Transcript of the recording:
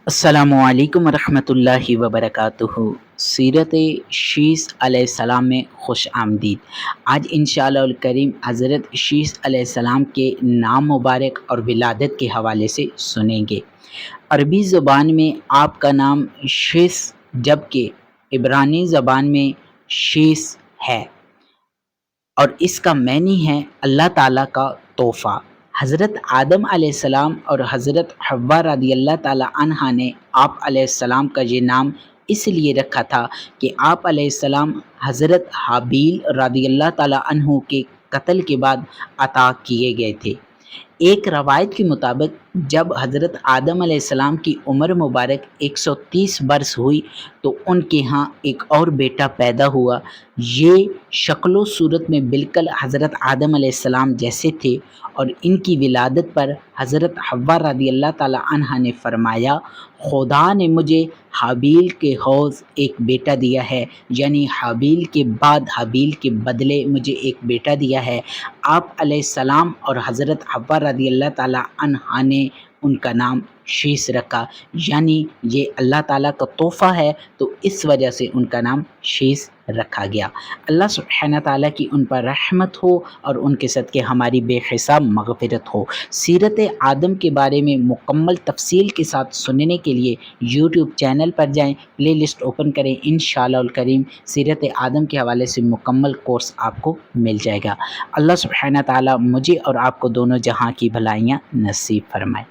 अस्सलामुअलैकुम वरहमतुल्लाहि वबरकातुहू। सीरत शीस अलैहिस्सलाम में खुश आमदीद। आज इंशाअल्लाह करीम हज़रत शीस अलैहिस्सलाम के नाम मुबारक और विलादत के हवाले से सुनेंगे। अरबी ज़बान में आपका नाम शीस जबकि इब्रानी ज़बान में शीस है और इसका मैनी है अल्लाह ताला का तोहफ़ा। हज़रत आदम अलैहिस्सलाम और हज़रत हव्वा रज़ियल्लाहु ताला अन्हा ने आप अलैहिस्सलाम का ये नाम इसलिए रखा था कि आप अलैहिस्सलाम हज़रत हाबील रज़ियल्लाहु ताला अन्हु के कत्ल के बाद अता किए गए थे। एक रवायत के मुताबिक जब हज़रत आदम अलैहिस्सलाम की उम्र मुबारक 130 बरस हुई तो उनके यहाँ एक और बेटा पैदा हुआ। ये शक्ल व सूरत में बिल्कुल हज़रत आदम अलैहिस्सलाम जैसे थे और इनकी विलादत पर हज़रत हव्वा रज़ियल्लाहु ताला अन्हा ने फरमाया, खुदा ने मुझे हाबील के हौज़ एक बेटा दिया है, यानी हाबील के बाद हाबील के बदले मुझे एक बेटा दिया है। आप अलैहिस्सलाम और हज़रत हव्वा रज़ियल्लाहु ताला अन्हा ने उनका नाम शीस रखा, यानी ये अल्लाह ताला का तोहफ़ा है तो इस वजह से उनका नाम शीस रखा गया। अल्लाह सुब्हानहू ताला की उन पर रहमत हो और उनके सदक़े हमारी बेहिसाब मग़फ़िरत हो। सीरत आदम के बारे में मुकम्मल तफ़सील के साथ सुनने के लिए यूट्यूब चैनल पर जाएँ, प्ले लिस्ट ओपन करें, इंशाअल्लाह करीम सीरत आदम के हवाले से मुकम्मल कोर्स आपको मिल जाएगा। अल्लाह सुब्हानहू ताला मुझे और आपको दोनों जहां की भलाइयाँ नसीब फरमाए।